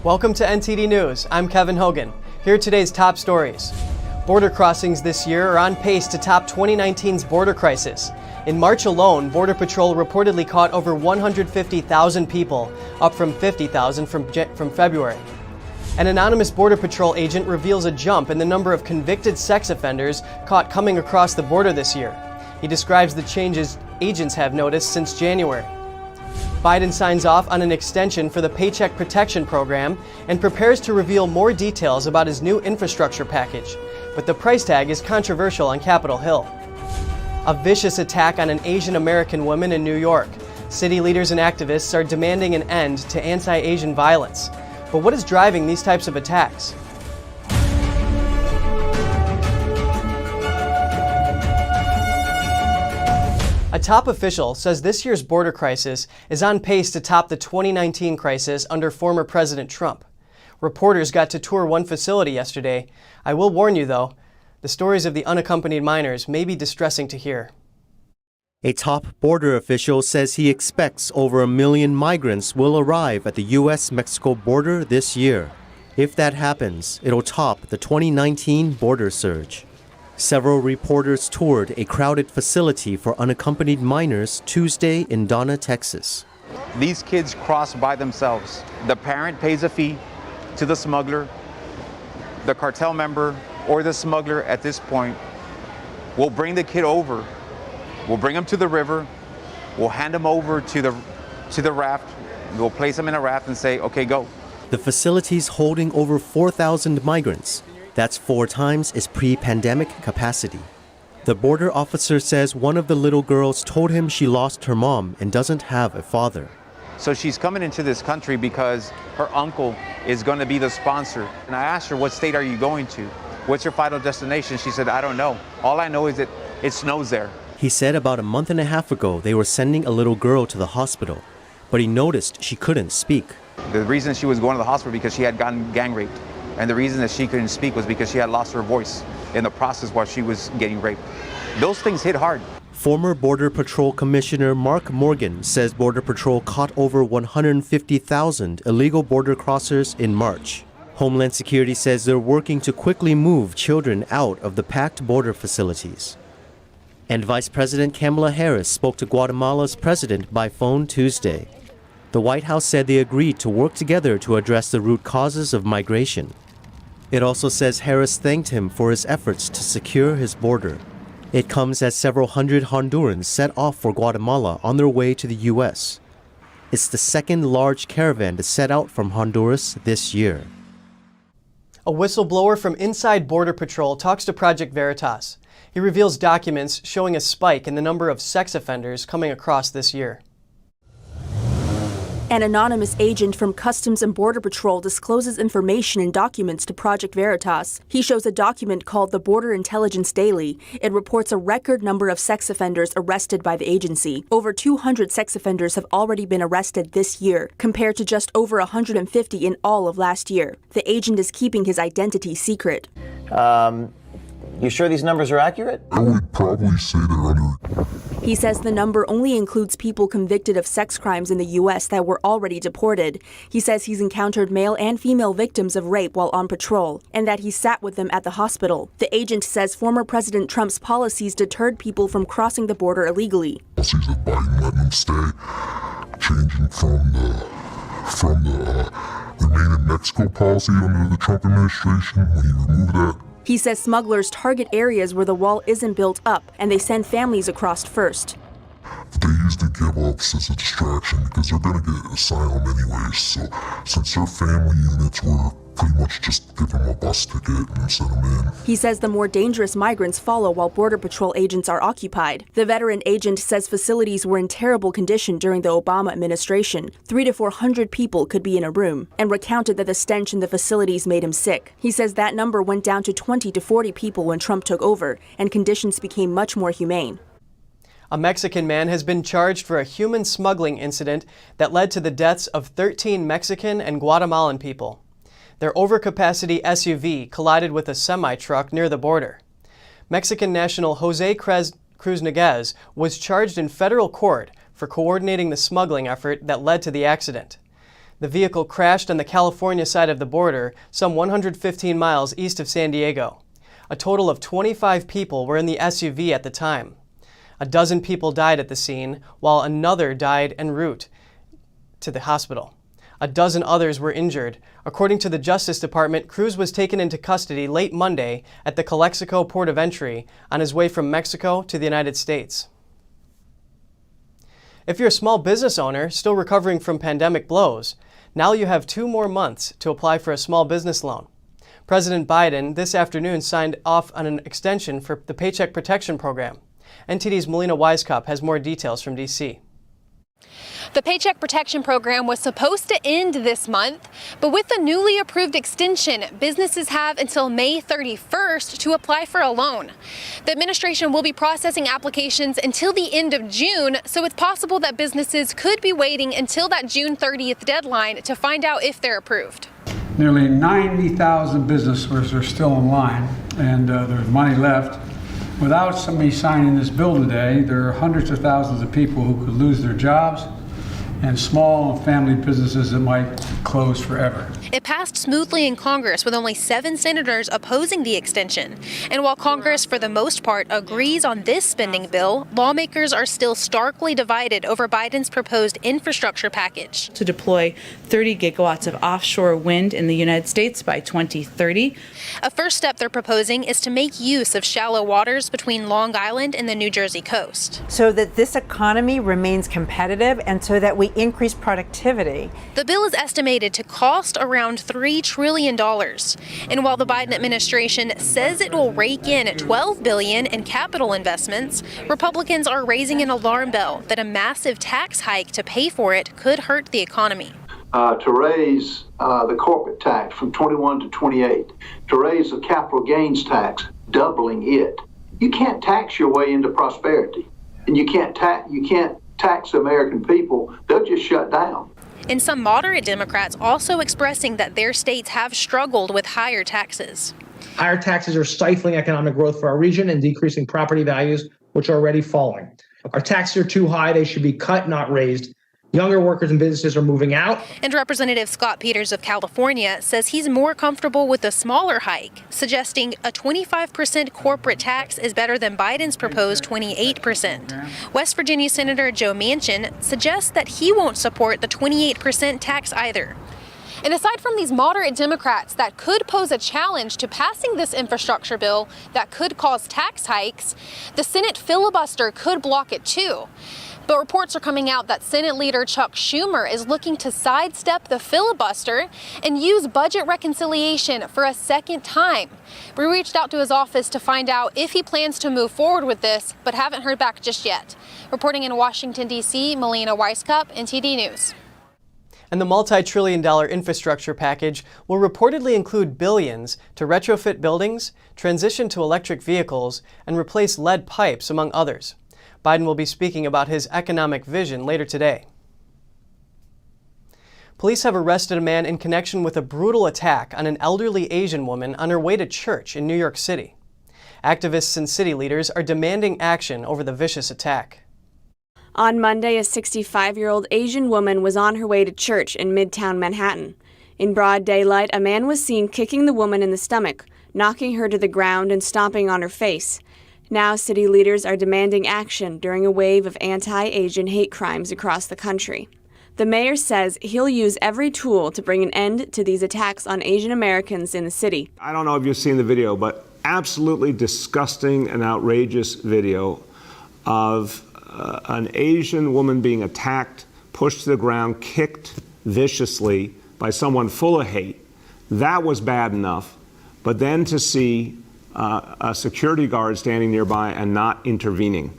Welcome to NTD News. I'm Kevin Hogan. Here are today's top stories. Border crossings this year are on pace to top 2019's border crisis. In March alone, Border Patrol reportedly caught over 150,000 people, up from 50,000 from February. An anonymous Border Patrol agent reveals a jump in the number of convicted sex offenders caught coming across the border this year. He describes the changes agents have noticed since January. Biden signs off on an extension for the Paycheck Protection Program and prepares to reveal more details about his new infrastructure package. But the price tag is controversial on Capitol Hill. A vicious attack on an Asian American woman in New York. City leaders and activists are demanding an end to anti-Asian violence. But what is driving these types of attacks? A top official says this year's border crisis is on pace to top the 2019 crisis under former President Trump. Reporters got to tour one facility yesterday. I will warn you, though, the stories of the unaccompanied minors may be distressing to hear. A top border official says he expects over 1 million migrants will arrive at the U.S.-Mexico border this year. If that happens, it'll top the 2019 border surge. Several reporters toured a crowded facility for unaccompanied minors Tuesday in Donna, Texas. These kids cross by themselves. The parent pays a fee to the smuggler. The cartel member or the smuggler at this point will bring the kid over. We'll bring him to the river. We'll hand him over to the raft. We'll place him in a raft and say, okay, go. The facility's holding over 4,000 migrants. That's 4 times its pre-pandemic capacity. The border officer says one of the little girls told him she lost her mom and doesn't have a father. So she's coming into this country because her uncle is going to be the sponsor. And I asked her, what state are you going to? What's your final destination? She said, I don't know. All I know is that it snows there. He said about a month and a half ago they were sending a little girl to the hospital, but he noticed she couldn't speak. The reason she was going to the hospital because she had gotten gang raped. And the reason that she couldn't speak was because she had lost her voice in the process while she was getting raped. Those things hit hard. Former Border Patrol Commissioner Mark Morgan says Border Patrol caught over 150,000 illegal border crossers in March. Homeland Security says they're working to quickly move children out of the packed border facilities. And Vice President Kamala Harris spoke to Guatemala's president by phone Tuesday. The White House said they agreed to work together to address the root causes of migration. It also says Harris thanked him for his efforts to secure his border. It comes as several hundred Hondurans set off for Guatemala on their way to the U.S. It's the second large caravan to set out from Honduras this year. A whistleblower from inside Border Patrol talks to Project Veritas. He reveals documents showing a spike in the number of sex offenders coming across this year. An anonymous agent from Customs and Border Patrol discloses information and documents to Project Veritas. He shows a document called the Border Intelligence Daily. It reports a record number of sex offenders arrested by the agency. Over 200 sex offenders have already been arrested this year, compared to just over 150 in all of last year. The agent is keeping his identity secret. You sure these numbers are accurate? I would probably say they're under. He says the number only includes people convicted of sex crimes in the U.S. that were already deported. He says he's encountered male and female victims of rape while on patrol, and that he sat with them at the hospital. The agent says former President Trump's policies deterred people from crossing the border illegally. Policies that Biden letting them stay, changing from the Remain in Mexico policy under the Trump administration, when he removed that. He says smugglers target areas where the wall isn't built up, and they send families across first. They use the give ups as a distraction because they're going to get asylum anyways. So since their family units were pretty much just give them a bus ticket and send them in. He says the more dangerous migrants follow while Border Patrol agents are occupied. The veteran agent says facilities were in terrible condition during the Obama administration. 300 to 400 people could be in a room, and recounted that the stench in the facilities made him sick. He says that number went down to 20 to 40 people when Trump took over, and conditions became much more humane. A Mexican man has been charged for a human smuggling incident that led to the deaths of 13 Mexican and Guatemalan people. Their overcapacity SUV collided with a semi-truck near the border. Mexican national Jose Cruz Neguez was charged in federal court for coordinating the smuggling effort that led to the accident. The vehicle crashed on the California side of the border, some 115 miles east of San Diego. A total of 25 people were in the SUV at the time. A dozen people died at the scene, while another died en route to the hospital. A dozen others were injured. According to the Justice Department, Cruz was taken into custody late Monday at the Calexico port of entry on his way from Mexico to the United States. If you're a small business owner still recovering from pandemic blows, now you have 2 more months to apply for a small business loan. President Biden this afternoon signed off on an extension for the Paycheck Protection Program. NTD's Melina Weiskopf has more details from D.C. The Paycheck Protection Program was supposed to end this month, but with the newly approved extension, businesses have until May 31st to apply for a loan. The administration will be processing applications until the end of June, so it's possible that businesses could be waiting until that June 30th deadline to find out if they're approved. Nearly 90,000 businesses are still in line, and there's money left. Without somebody signing this bill today, there are hundreds of thousands of people who could lose their jobs, and small and family businesses that might close forever. It passed smoothly in Congress with only 7 senators opposing the extension. And while Congress, for the most part, agrees on this spending bill, lawmakers are still starkly divided over Biden's proposed infrastructure package. To deploy 30 gigawatts of offshore wind in the United States by 2030. A first step they're proposing is to make use of shallow waters between Long Island and the New Jersey coast, so that this economy remains competitive and so that we increase productivity. The bill is estimated to cost around $3 trillion. And while the Biden administration says it will rake in $12 billion in capital investments, Republicans are raising an alarm bell that a massive tax hike to pay for it could hurt the economy. To raise the corporate tax from 21 to 28, to raise the capital gains tax, doubling it. You can't tax your way into prosperity, and you can't tax the American people. They'll just shut down. And some moderate Democrats also expressing that their states have struggled with higher taxes. Higher taxes are stifling economic growth for our region and decreasing property values, which are already falling. Our taxes are too high. They should be cut, not raised. Younger workers and businesses are moving out. And Representative Scott Peters of California says he's more comfortable with a smaller hike, suggesting a 25% corporate tax is better than Biden's proposed 28%. West Virginia Senator Joe Manchin suggests that he won't support the 28% tax either. And aside from these moderate Democrats that could pose a challenge to passing this infrastructure bill that could cause tax hikes, the Senate filibuster could block it too. But reports are coming out that Senate Leader Chuck Schumer is looking to sidestep the filibuster and use budget reconciliation for a second time. We reached out to his office to find out if he plans to move forward with this, but haven't heard back just yet. Reporting in Washington, D.C., Melina Weiskopf, NTD News. And the multi-trillion-dollar infrastructure package will reportedly include billions to retrofit buildings, transition to electric vehicles, and replace lead pipes, among others. Biden will be speaking about his economic vision later today. Police have arrested a man in connection with a brutal attack on an elderly Asian woman on her way to church in New York City. Activists and city leaders are demanding action over the vicious attack. On Monday, a 65-year-old Asian woman was on her way to church in Midtown Manhattan. In broad daylight, a man was seen kicking the woman in the stomach, knocking her to the ground and stomping on her face. Now, city leaders are demanding action during a wave of anti-Asian hate crimes across the country. The mayor says he'll use every tool to bring an end to these attacks on Asian Americans in the city. I don't know if you've seen the video, but absolutely disgusting and outrageous video of an Asian woman being attacked, pushed to the ground, kicked viciously by someone full of hate. That was bad enough. But then to see a security guard standing nearby and not intervening,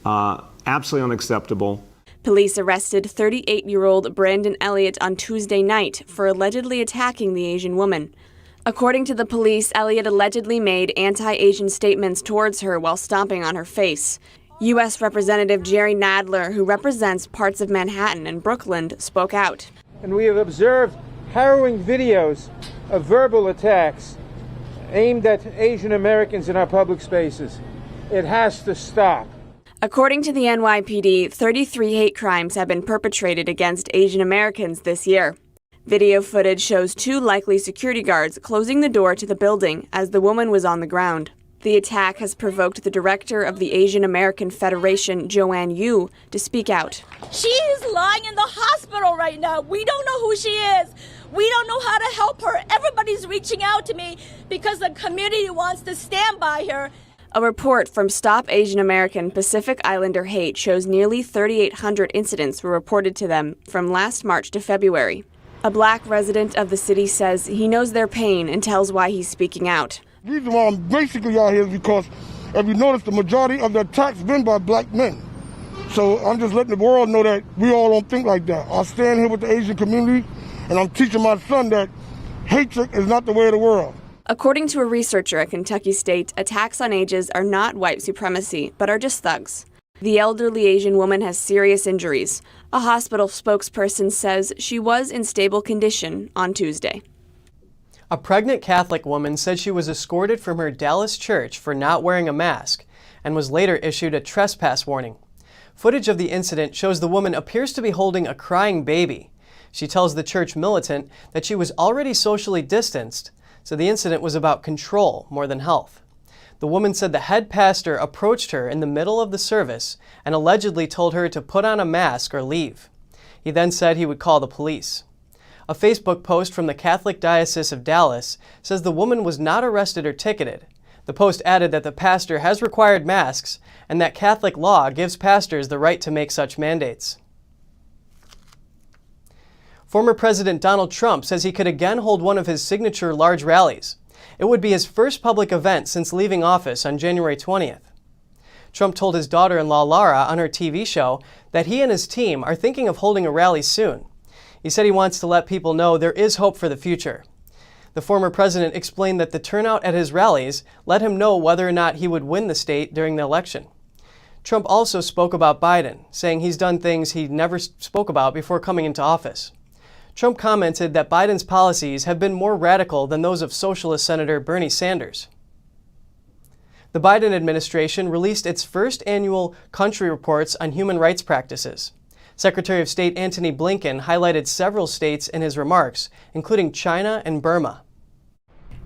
absolutely unacceptable. Police arrested 38-year-old Brandon Elliott on Tuesday night for allegedly attacking the Asian woman. According to the police, Elliott allegedly made anti-Asian statements towards her while stomping on her face. U.S. Representative Jerry Nadler, who represents parts of Manhattan and Brooklyn, spoke out. And we have observed harrowing videos of verbal attacks aimed at Asian Americans in our public spaces. It has to stop. According to the NYPD, 33 hate crimes have been perpetrated against Asian Americans this year. Video footage shows two likely security guards closing the door to the building as the woman was on the ground. The attack has provoked the director of the Asian American Federation, Joanne Yu, to speak out. She is lying in the hospital right now. We don't know who she is. We don't know how to help her. Everybody's reaching out to me because the community wants to stand by her. A report from Stop Asian American Pacific Islander Hate shows nearly 3,800 incidents were reported to them from last March to February. A black resident of the city says he knows their pain and tells why he's speaking out. The reason why I'm basically out here is because, if you notice, the majority of the attacks been by black men. So I'm just letting the world know that we all don't think like that. I stand here with the Asian community, and I'm teaching my son that hatred is not the way of the world. According to a researcher at Kentucky State, attacks on Asians are not white supremacy, but are just thugs. The elderly Asian woman has serious injuries. A hospital spokesperson says she was in stable condition on Tuesday. A pregnant Catholic woman said she was escorted from her Dallas church for not wearing a mask and was later issued a trespass warning. Footage of the incident shows the woman appears to be holding a crying baby. She tells the church militant that she was already socially distanced, so the incident was about control more than health. The woman said the head pastor approached her in the middle of the service and allegedly told her to put on a mask or leave. He then said he would call the police. A Facebook post from the Catholic Diocese of Dallas says the woman was not arrested or ticketed. The post added that the pastor has required masks and that Catholic law gives pastors the right to make such mandates. Former President Donald Trump says he could again hold one of his signature large rallies. It would be his first public event since leaving office on January 20th. Trump told his daughter-in-law Laura on her TV show that he and his team are thinking of holding a rally soon. He said he wants to let people know there is hope for the future. The former president explained that the turnout at his rallies let him know whether or not he would win the state during the election. Trump also spoke about Biden, saying he's done things he never spoke about before coming into office. Trump commented that Biden's policies have been more radical than those of Socialist Senator Bernie Sanders. The Biden administration released its first annual country reports on human rights practices. Secretary of State Antony Blinken highlighted several states in his remarks, including China and Burma.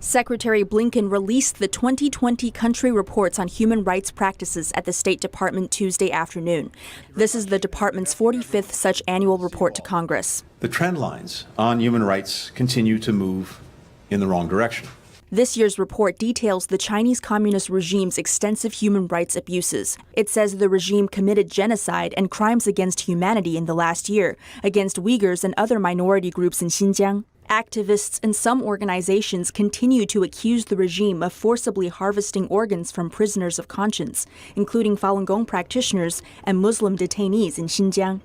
Secretary Blinken released the 2020 country reports on human rights practices at the State Department Tuesday afternoon. This is the department's 45th such annual report to Congress. The trend lines on human rights continue to move in the wrong direction. This year's report details the Chinese Communist regime's extensive human rights abuses. It says the regime committed genocide and crimes against humanity in the last year against Uyghurs and other minority groups in Xinjiang. Activists and some organizations continue to accuse the regime of forcibly harvesting organs from prisoners of conscience, including Falun Gong practitioners and Muslim detainees in Xinjiang.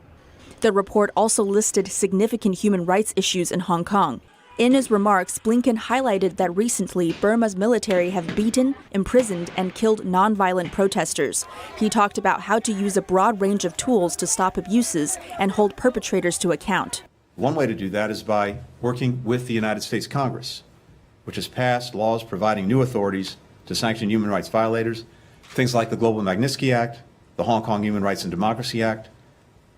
The report also listed significant human rights issues in Hong Kong. In his remarks, Blinken highlighted that recently Burma's military have beaten, imprisoned, and killed nonviolent protesters. He talked about how to use a broad range of tools to stop abuses and hold perpetrators to account. One way to do that is by working with the United States Congress, which has passed laws providing new authorities to sanction human rights violators, things like the Global Magnitsky Act, the Hong Kong Human Rights and Democracy Act,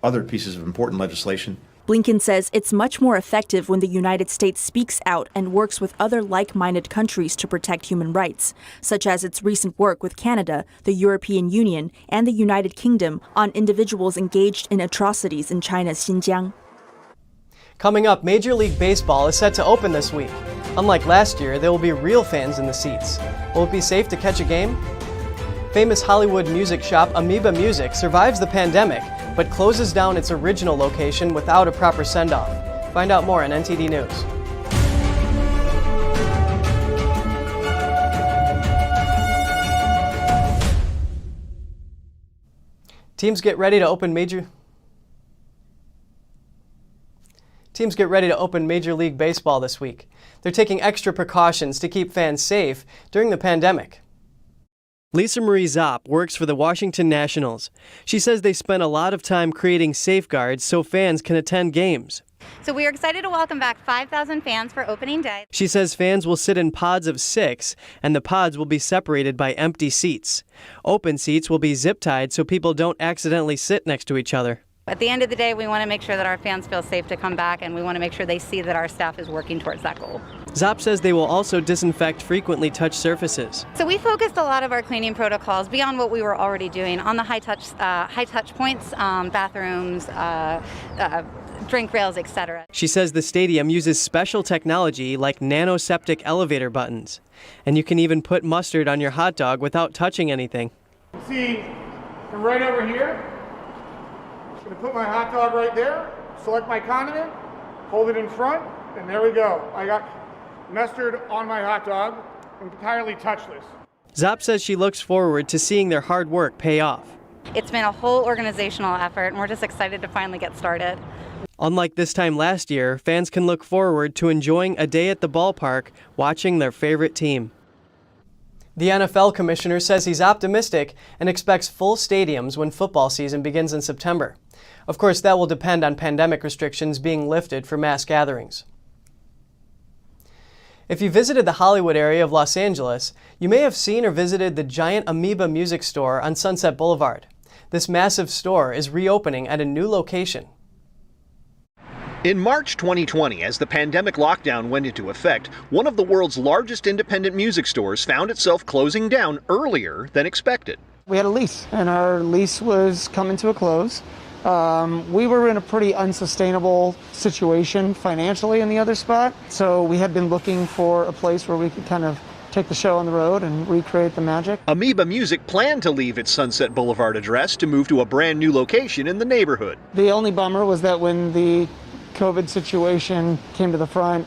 other pieces of important legislation. Blinken says it's much more effective when the United States speaks out and works with other like-minded countries to protect human rights, such as its recent work with Canada, the European Union, and the United Kingdom on individuals engaged in atrocities in China's Xinjiang. Coming up, Major League Baseball is set to open this week. Unlike last year, there will be real fans in the seats. Will it be safe to catch a game? Famous Hollywood music shop Amoeba Music survives the pandemic, but closes down its original location without a proper send-off. Find out more on NTD News. Teams get ready to open Major League Baseball this week. They're taking extra precautions to keep fans safe during the pandemic. Lisa Marie Zopp works for the Washington Nationals. She says they spent a lot of time creating safeguards so fans can attend games. So we are excited to welcome back 5,000 fans for opening day. She says fans will sit in pods of 6, and the pods will be separated by empty seats. Open seats will be zip-tied so people don't accidentally sit next to each other. At the end of the day, we want to make sure that our fans feel safe to come back, and we want to make sure they see that our staff is working towards that goal. Zopp says they will also disinfect frequently touched surfaces. So we focused a lot of our cleaning protocols beyond what we were already doing on the high touch points, bathrooms, drink rails, etc. She says the stadium uses special technology like nanoseptic elevator buttons. And you can even put mustard on your hot dog without touching anything. See, from right over here, I'm going to put my hot dog right there, select my condiment, hold it in front, and there we go. I got mustard on my hot dog, entirely touchless. Zopp says she looks forward to seeing their hard work pay off. It's been a whole organizational effort, and we're just excited to finally get started. Unlike this time last year, fans can look forward to enjoying a day at the ballpark watching their favorite team. The NFL commissioner says he's optimistic and expects full stadiums when football season begins in September. Of course, that will depend on pandemic restrictions being lifted for mass gatherings. If you visited the Hollywood area of Los Angeles, you may have seen or visited the giant Amoeba music store on Sunset Boulevard. This massive store is reopening at a new location. In March 2020, as the pandemic lockdown went into effect, one of the world's largest independent music stores found itself closing down earlier than expected. We had a lease, and our lease was coming to a close. We were in a pretty unsustainable situation financially in the other spot, so we had been looking for a place where we could kind of take the show on the road and recreate the magic. Amoeba Music planned to leave its Sunset Boulevard address to move to a brand new location in the neighborhood. The only bummer was that when the COVID situation came to the front,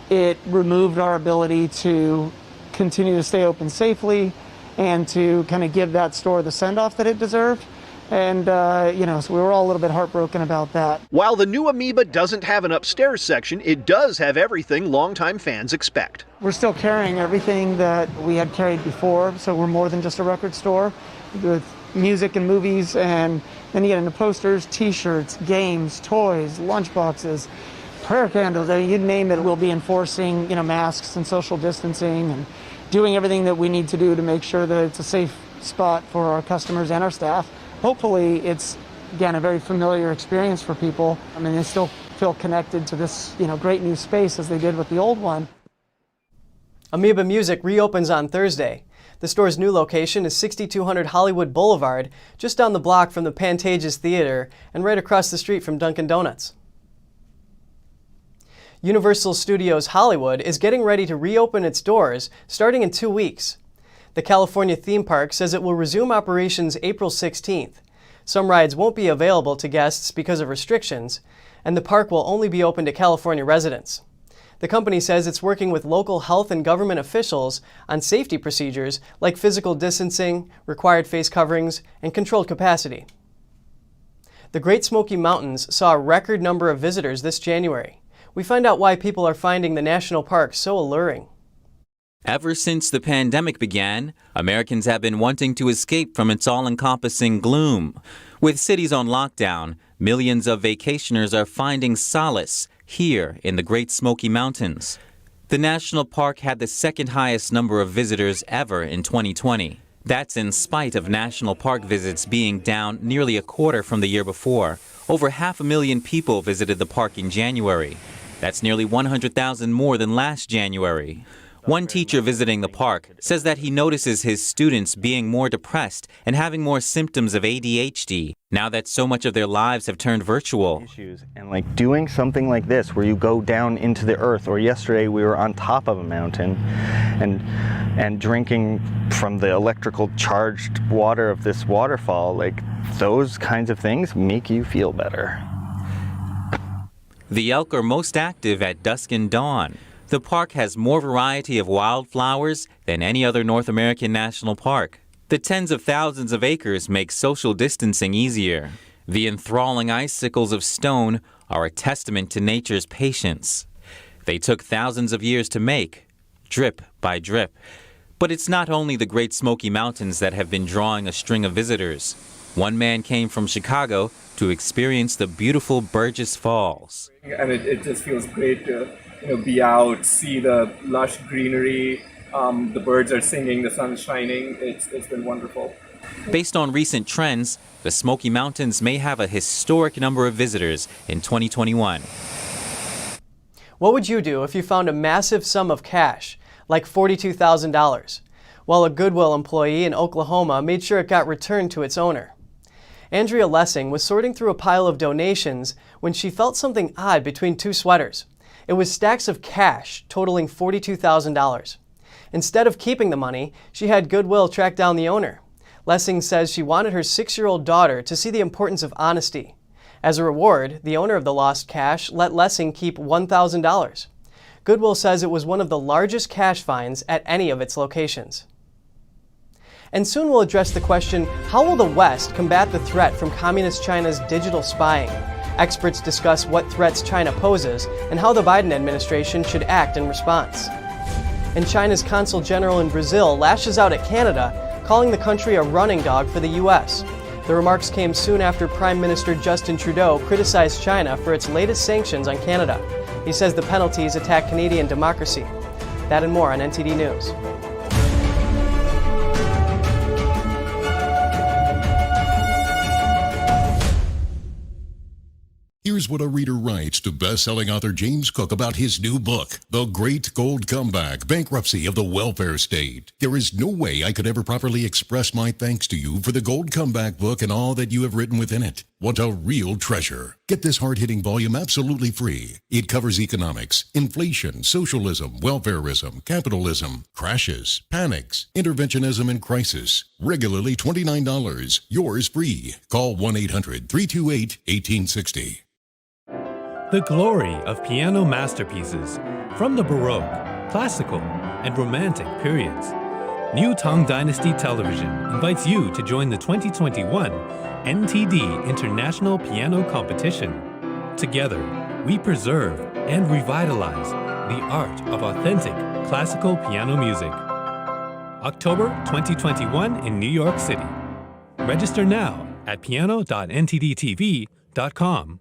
it removed our ability to continue to stay open safely and to kind of give that store the send-off that it deserved. And, so we were all a little bit heartbroken about that. While the new Amoeba doesn't have an upstairs section, it does have everything longtime fans expect. We're still carrying everything that we had carried before, so we're more than just a record store with music and movies, and then you get into posters, t-shirts, games, toys, lunchboxes, prayer candles, you name it. We'll be enforcing, masks and social distancing and doing everything that we need to do to make sure that it's a safe spot for our customers and our staff. Hopefully it's, again, a very familiar experience for people. I mean, they still feel connected to this, great new space as they did with the old one. Amoeba Music reopens on Thursday. The store's new location is 6200 Hollywood Boulevard, just down the block from the Pantages Theater and right across the street from Dunkin' Donuts. Universal Studios Hollywood is getting ready to reopen its doors starting in 2 weeks. The California theme park says it will resume operations April 16th. Some rides won't be available to guests because of restrictions, and the park will only be open to California residents. The company says it's working with local health and government officials on safety procedures like physical distancing, required face coverings, and controlled capacity. The Great Smoky Mountains saw a record number of visitors this January. We find out why people are finding the national park so alluring. Ever since the pandemic began, Americans have been wanting to escape from its all-encompassing gloom. With cities on lockdown, millions of vacationers are finding solace here in the Great Smoky Mountains. The national park had the second highest number of visitors ever in 2020. That's in spite of national park visits being down nearly a quarter from the year before. Over 500,000 people visited the park in January. That's nearly 100,000 more than last January. One teacher visiting the park says that he notices his students being more depressed and having more symptoms of ADHD now that so much of their lives have turned virtual. And doing something like this where you go down into the earth, or yesterday we were on top of a mountain and drinking from the electrical charged water of this waterfall, those kinds of things make you feel better. The elk are most active at dusk and dawn. The park has more variety of wildflowers than any other North American national park. The tens of thousands of acres make social distancing easier. The enthralling icicles of stone are a testament to nature's patience. They took thousands of years to make, drip by drip. But it's not only the Great Smoky Mountains that have been drawing a string of visitors. One man came from Chicago to experience the beautiful Burgess Falls. And it just feels great to be out, see the lush greenery, the birds are singing, the sun's shining. It's been wonderful. Based on recent trends, the Smoky Mountains may have a historic number of visitors in 2021. What would you do if you found a massive sum of cash, like $42,000? Well, a Goodwill employee in Oklahoma made sure it got returned to its owner. Andrea Lessing was sorting through a pile of donations when she felt something odd between two sweaters. It was stacks of cash totaling $42,000. Instead of keeping the money, she had Goodwill track down the owner. Lessing says she wanted her 6-year-old daughter to see the importance of honesty. As a reward, the owner of the lost cash let Lessing keep $1,000. Goodwill says it was one of the largest cash fines at any of its locations. And soon we'll address the question, how will the West combat the threat from Communist China's digital spying? Experts discuss what threats China poses and how the Biden administration should act in response. And China's Consul General in Brazil lashes out at Canada, calling the country a running dog for the U.S. The remarks came soon after Prime Minister Justin Trudeau criticized China for its latest sanctions on Canada. He says the penalties attack Canadian democracy. That and more on NTD News. Here's what a reader writes to best-selling author James Cook about his new book, The Great Gold Comeback, Bankruptcy of the Welfare State. There is no way I could ever properly express my thanks to you for the Gold Comeback book and all that you have written within it. What a real treasure. Get this hard-hitting volume absolutely free. It covers economics, inflation, socialism, welfarism, capitalism, crashes, panics, interventionism, and crisis. Regularly $29. Yours free. Call 1-800-328-1860. The glory of piano masterpieces from the Baroque, Classical, and Romantic periods. New Tang Dynasty Television invites you to join the 2021 NTD International Piano Competition. Together, we preserve and revitalize the art of authentic classical piano music. October 2021 in New York City. Register now at piano.ntdtv.com.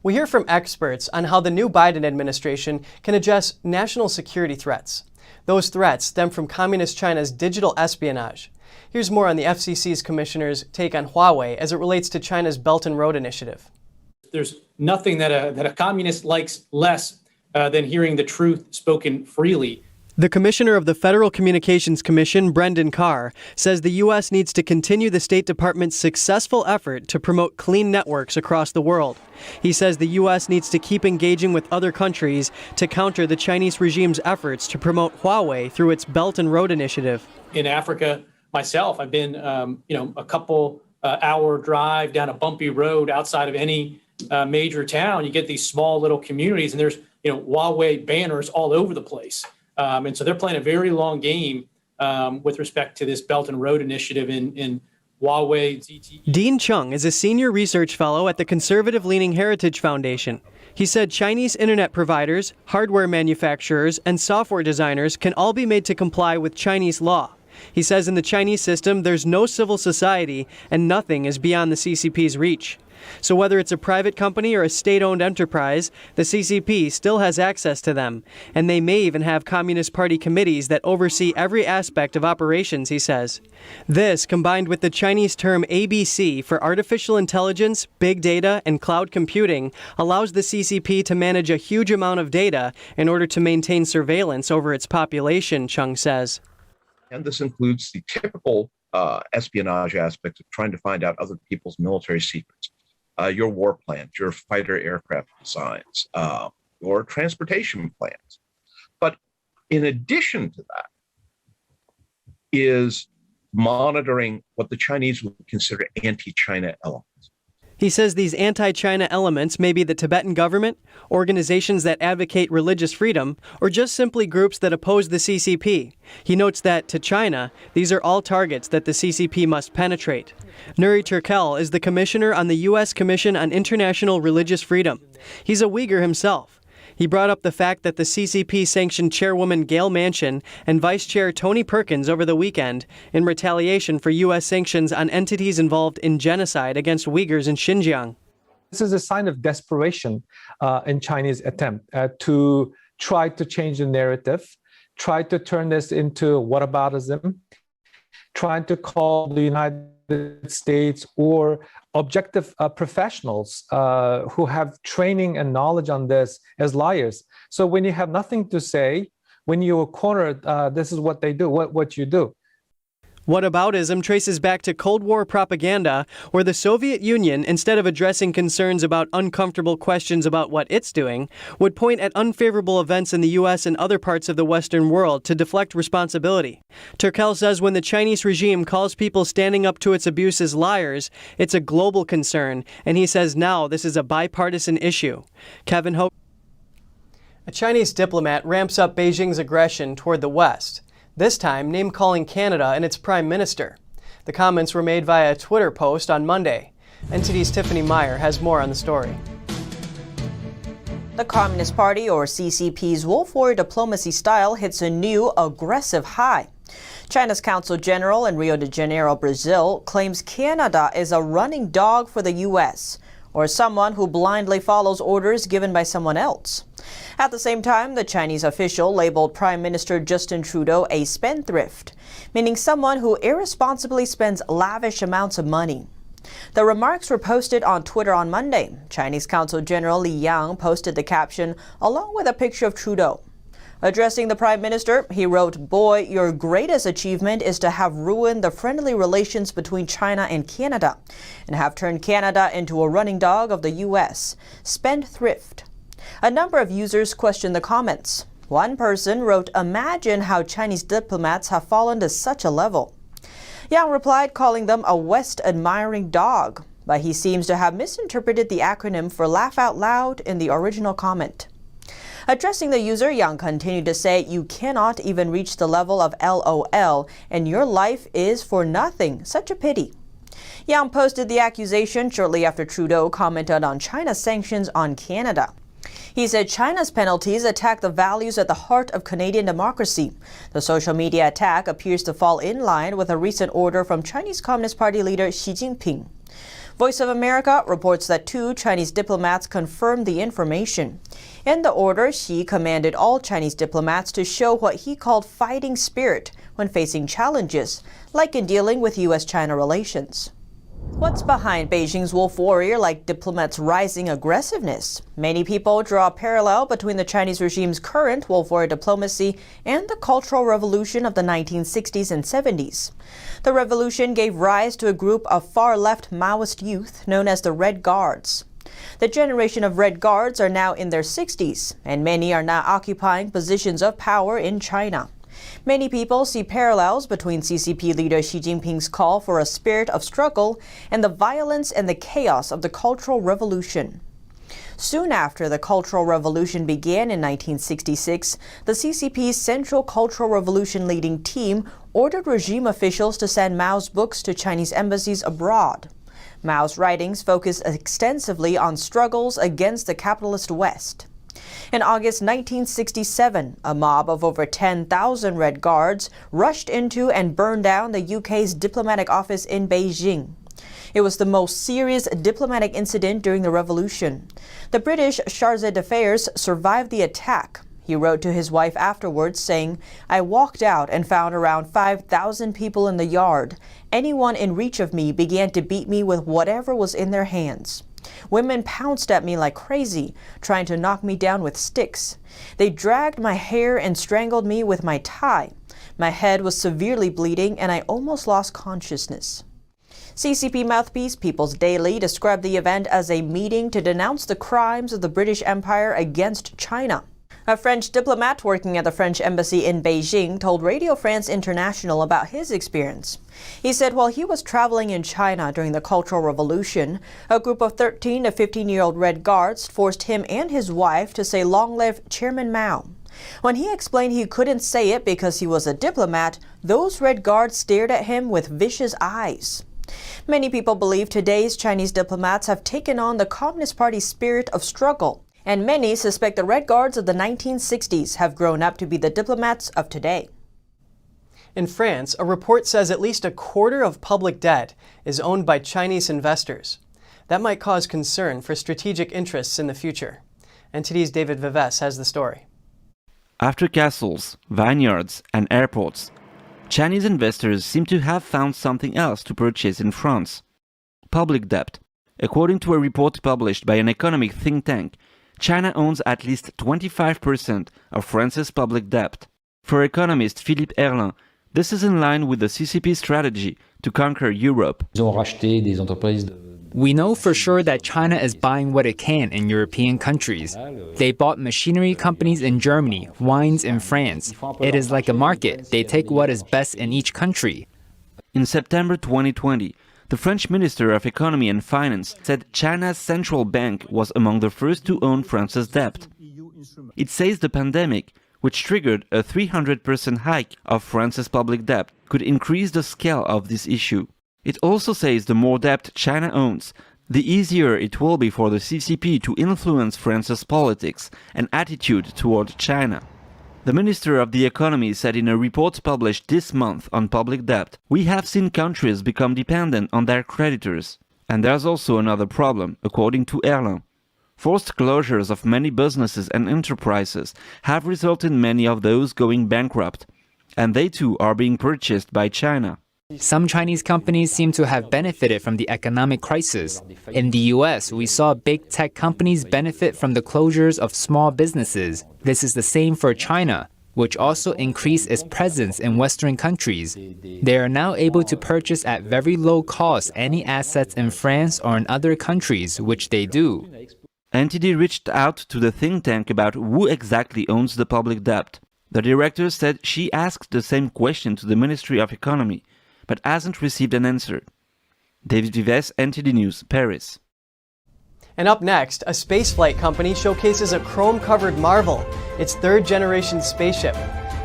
We hear from experts on how the new Biden administration can address national security threats. Those threats stem from Communist China's digital espionage. Here's more on the FCC's commissioner's take on Huawei as it relates to China's Belt and Road Initiative. There's nothing that a communist likes less than hearing the truth spoken freely. The commissioner of the Federal Communications Commission, Brendan Carr, says the U.S. needs to continue the State Department's successful effort to promote clean networks across the world. He says the U.S. needs to keep engaging with other countries to counter the Chinese regime's efforts to promote Huawei through its Belt and Road Initiative. In Africa, myself, I've been, a couple hour drive down a bumpy road outside of any major town. You get these small little communities, and there's, Huawei banners all over the place. And so they're playing a very long game with respect to this Belt and Road Initiative in Huawei, ZTE. Dean Chung is a senior research fellow at the conservative-leaning Heritage Foundation. He said Chinese internet providers, hardware manufacturers, and software designers can all be made to comply with Chinese law. He says in the Chinese system, there's no civil society and nothing is beyond the CCP's reach. So whether it's a private company or a state-owned enterprise, the CCP still has access to them, and they may even have Communist Party committees that oversee every aspect of operations, he says. This, combined with the Chinese term ABC for artificial intelligence, big data, and cloud computing, allows the CCP to manage a huge amount of data in order to maintain surveillance over its population, Chung says. And this includes the typical espionage aspects of trying to find out other people's military secrets. Your war plans, your fighter aircraft designs, your transportation plans. But in addition to that is monitoring what the Chinese would consider anti-China elements. He says these anti-China elements may be the Tibetan government, organizations that advocate religious freedom, or just simply groups that oppose the CCP. He notes that, to China, these are all targets that the CCP must penetrate. Nuri Turkel is the commissioner on the U.S. Commission on International Religious Freedom. He's a Uyghur himself. He brought up the fact that the CCP sanctioned Chairwoman Gail Manchin and Vice Chair Tony Perkins over the weekend in retaliation for U.S. sanctions on entities involved in genocide against Uyghurs in Xinjiang. This is a sign of desperation in Chinese attempt to try to change the narrative, try to turn this into whataboutism, trying to call the United States or objective professionals who have training and knowledge on this as liars. So when you have nothing to say, when you're cornered, this is what they do, what you do. Whataboutism traces back to Cold War propaganda, where the Soviet Union, instead of addressing concerns about uncomfortable questions about what it's doing, would point at unfavorable events in the U.S. and other parts of the Western world to deflect responsibility. Turkel says when the Chinese regime calls people standing up to its abuses liars, it's a global concern, and he says now this is a bipartisan issue. Kevin Hogan. A Chinese diplomat ramps up Beijing's aggression toward the West. This time, name-calling Canada and its prime minister. The comments were made via a Twitter post on Monday. NTD's Tiffany Meyer has more on the story. The Communist Party, or CCP's Wolf Warrior diplomacy style, hits a new aggressive high. China's Consul General in Rio de Janeiro, Brazil, claims Canada is a running dog for the U.S., or someone who blindly follows orders given by someone else. At the same time, the Chinese official labeled Prime Minister Justin Trudeau a spendthrift, meaning someone who irresponsibly spends lavish amounts of money. The remarks were posted on Twitter on Monday. Chinese Consul General Li Yang posted the caption along with a picture of Trudeau. Addressing the Prime Minister, he wrote, "Boy, your greatest achievement is to have ruined the friendly relations between China and Canada and have turned Canada into a running dog of the U.S. Spendthrift." A number of users questioned the comments. One person wrote, "Imagine how Chinese diplomats have fallen to such a level." Yang replied, calling them a West-admiring dog, but he seems to have misinterpreted the acronym for laugh out loud in the original comment. Addressing the user, Yang continued to say, "You cannot even reach the level of LOL, and your life is for nothing. Such a pity." Yang posted the accusation shortly after Trudeau commented on China's sanctions on Canada. He said China's penalties attack the values at the heart of Canadian democracy. The social media attack appears to fall in line with a recent order from Chinese Communist Party leader Xi Jinping. Voice of America reports that 2 Chinese diplomats confirmed the information. In the order, Xi commanded all Chinese diplomats to show what he called fighting spirit when facing challenges, like in dealing with U.S.-China relations. What's behind Beijing's wolf warrior like diplomats' rising aggressiveness? Many people draw a parallel between the Chinese regime's current wolf warrior diplomacy and the Cultural Revolution of the 1960s and 70s. The revolution gave rise to a group of far-left Maoist youth known as the Red Guards. The generation of Red Guards are now in their 60s, and many are now occupying positions of power in China. Many people see parallels between CCP leader Xi Jinping's call for a spirit of struggle and the violence and the chaos of the Cultural Revolution. Soon after the Cultural Revolution began in 1966, the CCP's Central Cultural Revolution leading team ordered regime officials to send Mao's books to Chinese embassies abroad. Mao's writings focused extensively on struggles against the capitalist West. In August 1967, a mob of over 10,000 Red Guards rushed into and burned down the UK's diplomatic office in Beijing. It was the most serious diplomatic incident during the revolution. The British charge d'affaires survived the attack. He wrote to his wife afterwards saying, "I walked out and found around 5,000 people in the yard. Anyone in reach of me began to beat me with whatever was in their hands. Women pounced at me like crazy, trying to knock me down with sticks. They dragged my hair and strangled me with my tie. My head was severely bleeding and I almost lost consciousness." CCP mouthpiece People's Daily described the event as a meeting to denounce the crimes of the British Empire against China. A French diplomat working at the French embassy in Beijing told Radio France International about his experience. He said while he was traveling in China during the Cultural Revolution, a group of 13 to 15-year-old Red Guards forced him and his wife to say "Long live Chairman Mao." When he explained he couldn't say it because he was a diplomat, those Red Guards stared at him with vicious eyes. Many people believe today's Chinese diplomats have taken on the Communist Party's spirit of struggle, and many suspect the Red Guards of the 1960s have grown up to be the diplomats of today. In France, a report says at least a quarter of public debt is owned by Chinese investors. That might cause concern for strategic interests in the future. NTD's David Vives has the story. After castles, vineyards, and airports, Chinese investors seem to have found something else to purchase in France: public debt. According to a report published by an economic think tank, China owns at least 25% of France's public debt. For economist Philippe Erlin, this is in line with the CCP strategy to conquer Europe. We know for sure that China is buying what it can in European countries. They bought machinery companies in Germany, wines in France. It is like a market. They take what is best in each country. In September 2020, the French Minister of Economy and Finance said China's central bank was among the first to own France's debt. It says the pandemic, which triggered a 300% hike of France's public debt, could increase the scale of this issue. It also says the more debt China owns, the easier it will be for the CCP to influence France's politics and attitude toward China. The Minister of the Economy said in a report published this month on public debt, "We have seen countries become dependent on their creditors." And there's also another problem, according to Erlin. Forced closures of many businesses and enterprises have resulted in many of those going bankrupt, and they too are being purchased by China. Some Chinese companies seem to have benefited from the economic crisis. In the US, we saw big tech companies benefit from the closures of small businesses. This is the same for China, which also increased its presence in Western countries. They are now able to purchase at very low cost any assets in France or in other countries, which they do. NTD reached out to the think tank about who exactly owns the public debt. The director said she asked the same question to the Ministry of Economy, but hasn't received an answer. David Vives, NTD News, Paris. And up next, a spaceflight company showcases a chrome-covered marvel, its third-generation spaceship.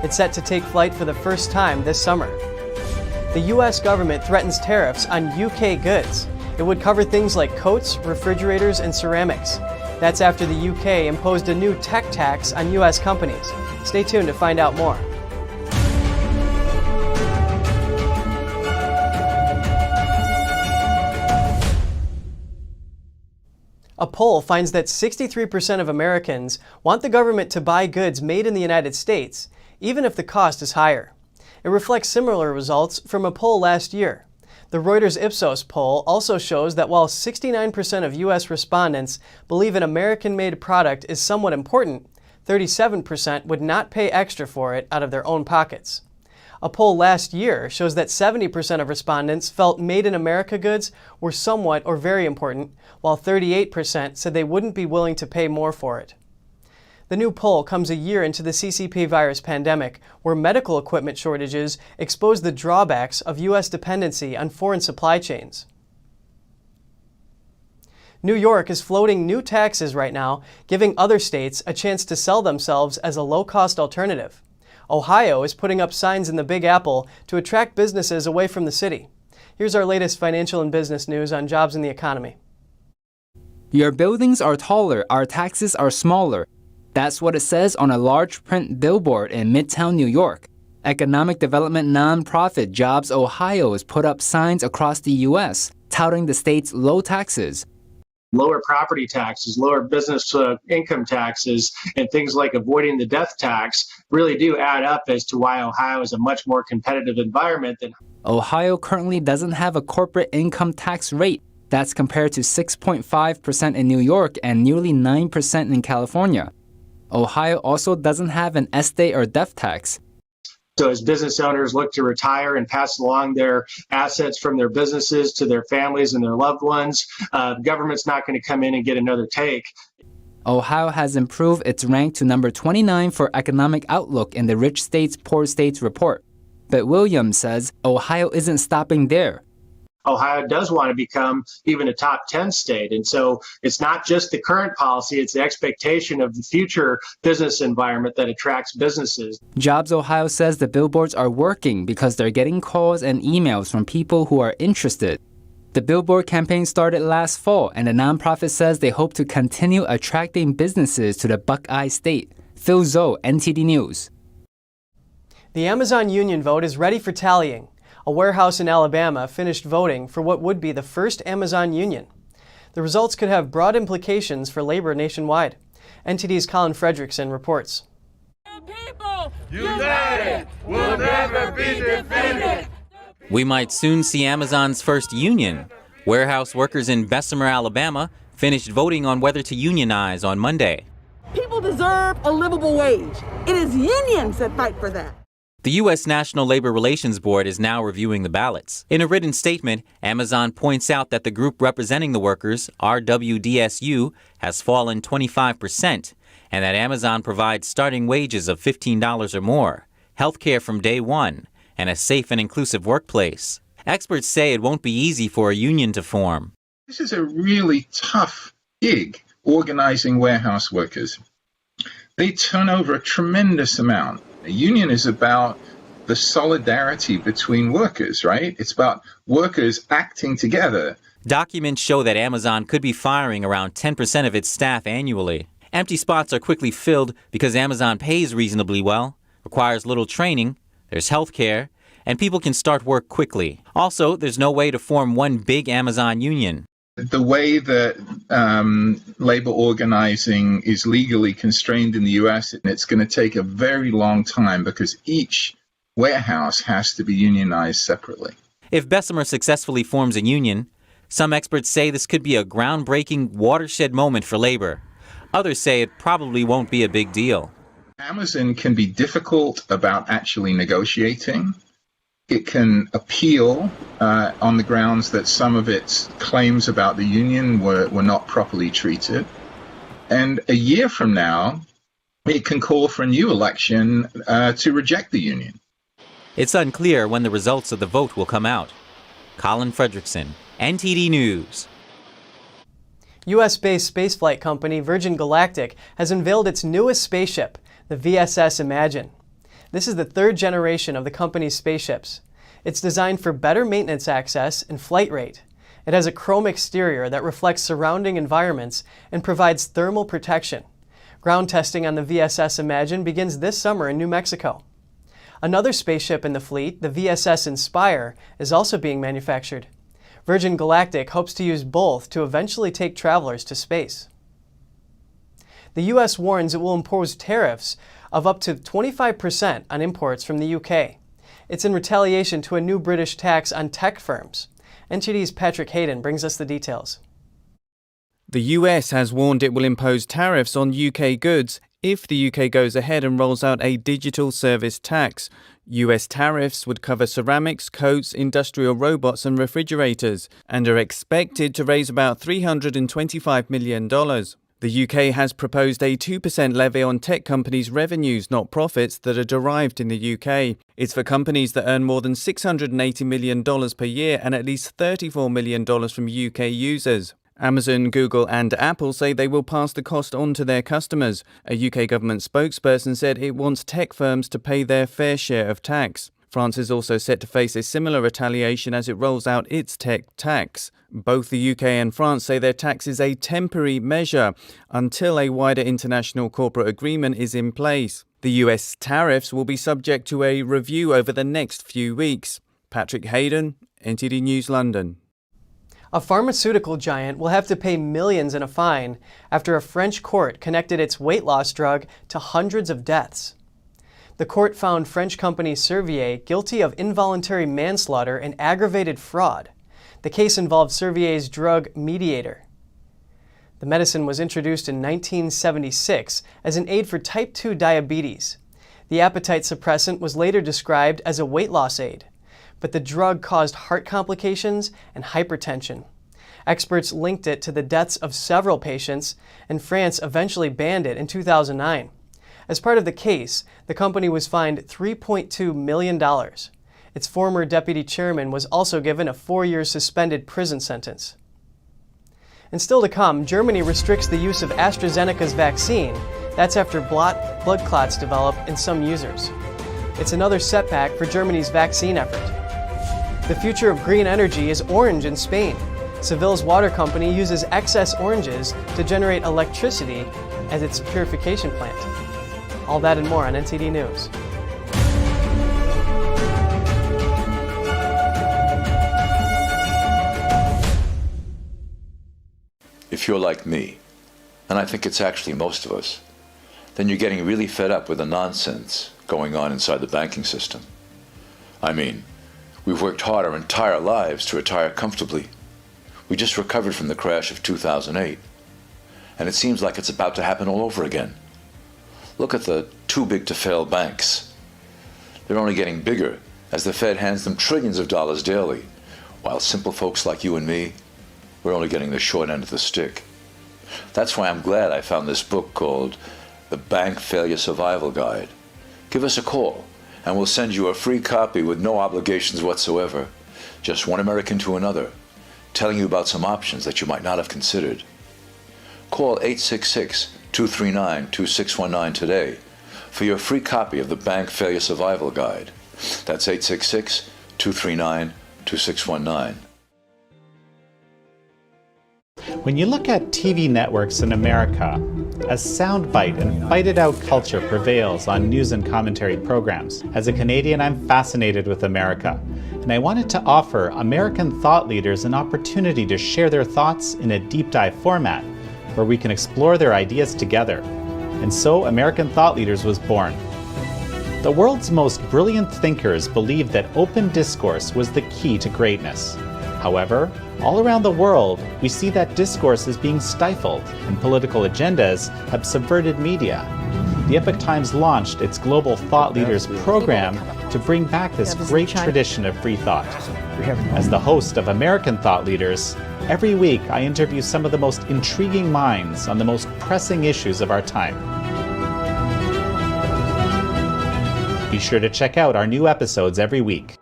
It's set to take flight for the first time this summer. The U.S. government threatens tariffs on UK goods. It would cover things like coats, refrigerators, and ceramics. That's after the UK imposed a new tech tax on U.S. companies. Stay tuned to find out more. A poll finds that 63% of Americans want the government to buy goods made in the United States, even if the cost is higher. It reflects similar results from a poll last year. The Reuters Ipsos poll also shows that while 69% of U.S. respondents believe an American-made product is somewhat important, 37% would not pay extra for it out of their own pockets. A poll last year shows that 70% of respondents felt Made in America goods were somewhat or very important, while 38% said they wouldn't be willing to pay more for it. The new poll comes a year into the CCP virus pandemic, where medical equipment shortages expose the drawbacks of U.S. dependency on foreign supply chains. New York is floating new taxes right now, giving other states a chance to sell themselves as a low-cost alternative. Ohio is putting up signs in the Big Apple to attract businesses away from the city. Here's our latest financial and business news on jobs and the economy. Your buildings are taller, our taxes are smaller. That's what it says on a large print billboard in Midtown New York. Economic development nonprofit Jobs Ohio has put up signs across the U.S. touting the state's low taxes. Lower property taxes, lower business income taxes, and things like avoiding the death tax really do add up as to why Ohio is a much more competitive environment than. Ohio currently doesn't have a corporate income tax rate. That's compared to 6.5% in New York and nearly 9% in California. Ohio also doesn't have an estate or death tax. So as business owners look to retire and pass along their assets from their businesses to their families and their loved ones, government's not going to come in and get another take. Ohio has improved its rank to number 29 for economic outlook in the Rich States, Poor States report. But Williams says Ohio isn't stopping there. Ohio does want to become even a top 10 state. And so it's not just the current policy, it's the expectation of the future business environment that attracts businesses. Jobs Ohio says the billboards are working because they're getting calls and emails from people who are interested. The billboard campaign started last fall, and the nonprofit says they hope to continue attracting businesses to the Buckeye State. Phil Zhou, NTD News. The Amazon union vote is ready for tallying. A warehouse in Alabama finished voting for what would be the first Amazon union. The results could have broad implications for labor nationwide. NTD's Colin Fredrickson reports. United will never be defeated. We might soon see Amazon's first union. Warehouse workers in Bessemer, Alabama, finished voting on whether to unionize on Monday. People deserve a livable wage. It is unions that fight for that. The U.S. National Labor Relations Board is now reviewing the ballots. In a written statement, Amazon points out that the group representing the workers, RWDSU, has fallen 25%, and that Amazon provides starting wages of $15 or more, health care from day one, and a safe and inclusive workplace. Experts say it won't be easy for a union to form. This is a really tough gig, organizing warehouse workers. They turn over a tremendous amount. A union is about the solidarity between workers, right? It's about workers acting together. Documents show that Amazon could be firing around 10% of its staff annually. Empty spots are quickly filled because Amazon pays reasonably well, requires little training, there's health care, and people can start work quickly. Also, there's no way to form one big Amazon union. The way that labor organizing is legally constrained in the U.S., it's going to take a very long time because each warehouse has to be unionized separately. If Bessemer successfully forms a union, some experts say this could be a groundbreaking watershed moment for labor. Others say it probably won't be a big deal. Amazon can be difficult about actually negotiating. It can appeal on the grounds that some of its claims about the union were not properly treated. And a year from now, it can call for a new election to reject the union. It's unclear when the results of the vote will come out. Colin Fredrickson, NTD News. U.S.-based spaceflight company Virgin Galactic has unveiled its newest spaceship, the VSS Imagine. This is the third generation of the company's spaceships. It's designed for better maintenance access and flight rate. It has a chrome exterior that reflects surrounding environments and provides thermal protection. Ground testing on the VSS Imagine begins this summer in New Mexico. Another spaceship in the fleet, the VSS Inspire, is also being manufactured. Virgin Galactic hopes to use both to eventually take travelers to space. The U.S. warns it will impose tariffs of up to 25% on imports from the UK. It's in retaliation to a new British tax on tech firms. NTD's Patrick Hayden brings us the details. The US has warned it will impose tariffs on UK goods if the UK goes ahead and rolls out a digital service tax. US tariffs would cover ceramics, coats, industrial robots and refrigerators, and are expected to raise about $325 million. The UK has proposed a 2% levy on tech companies' revenues, not profits, that are derived in the UK. It's for companies that earn more than $680 million per year and at least $34 million from UK users. Amazon, Google and Apple say they will pass the cost on to their customers. A UK government spokesperson said it wants tech firms to pay their fair share of tax. France is also set to face a similar retaliation as it rolls out its tech tax. Both the UK and France say their tax is a temporary measure until a wider international corporate agreement is in place. The US tariffs will be subject to a review over the next few weeks. Patrick Hayden, NTD News London. A pharmaceutical giant will have to pay millions in a fine after a French court connected its weight loss drug to hundreds of deaths. The court found French company Servier guilty of involuntary manslaughter and aggravated fraud. The case involved Servier's drug Mediator. The medicine was introduced in 1976 as an aid for type 2 diabetes. The appetite suppressant was later described as a weight loss aid, but the drug caused heart complications and hypertension. Experts linked it to the deaths of several patients, and France eventually banned it in 2009. As part of the case, the company was fined $3.2 million. Its former deputy chairman was also given a 4-year suspended prison sentence. And still to come, Germany restricts the use of AstraZeneca's vaccine. That's after blood clots develop in some users. It's another setback for Germany's vaccine effort. The future of green energy is orange in Spain. Seville's water company uses excess oranges to generate electricity at its purification plant. All that and more on NTD News. If you're like me, and I think it's actually most of us, then you're getting really fed up with the nonsense going on inside the banking system. I mean, we've worked hard our entire lives to retire comfortably. We just recovered from the crash of 2008, and it seems like it's about to happen all over again. Look at the too-big-to-fail banks. They're only getting bigger as the Fed hands them trillions of dollars daily, while simple folks like you and me, we're only getting the short end of the stick. That's why I'm glad I found this book called The Bank Failure Survival Guide. Give us a call, and we'll send you a free copy with no obligations whatsoever, just one American to another, telling you about some options that you might not have considered. Call 866-239-2619 today for your free copy of the Bank Failure Survival Guide. That's 866-239-2619. When you look at TV networks in America, a soundbite and fight-it-out culture prevails on news and commentary programs. As a Canadian, I'm fascinated with America, and I wanted to offer American thought leaders an opportunity to share their thoughts in a deep dive format, where we can explore their ideas together. And so American Thought Leaders was born. The world's most brilliant thinkers believed that open discourse was the key to greatness. However, all around the world, we see that discourse is being stifled, and political agendas have subverted media. The Epoch Times launched its Global Thought Leaders program to bring back this great tradition of free thought. As the host of American Thought Leaders, every week I interview some of the most intriguing minds on the most pressing issues of our time. Be sure to check out our new episodes every week.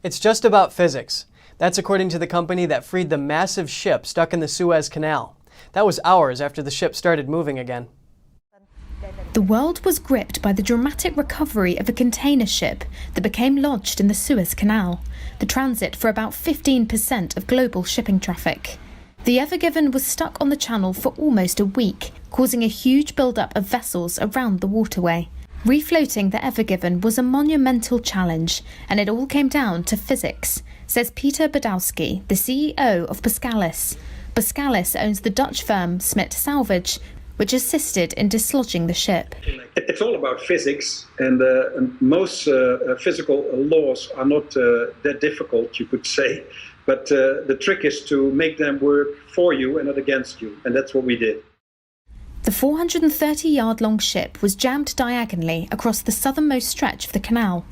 It's just about physics. That's according to the company that freed the massive ship stuck in the Suez Canal. That was hours after the ship started moving again. The world was gripped by the dramatic recovery of a container ship that became lodged in the Suez Canal, the transit for about 15% of global shipping traffic. The Ever Given was stuck on the channel for almost a week, causing a huge build-up of vessels around the waterway. Refloating the Ever Given was a monumental challenge, and it all came down to physics, says Peter Badowski, the CEO of Maskless. Maskless owns the Dutch firm Smit Salvage, which assisted in dislodging the ship. It's all about physics, and most physical laws are not that difficult, you could say. But the trick is to make them work for you and not against you, and that's what we did. The 430-yard-long ship was jammed diagonally across the southernmost stretch of the canal.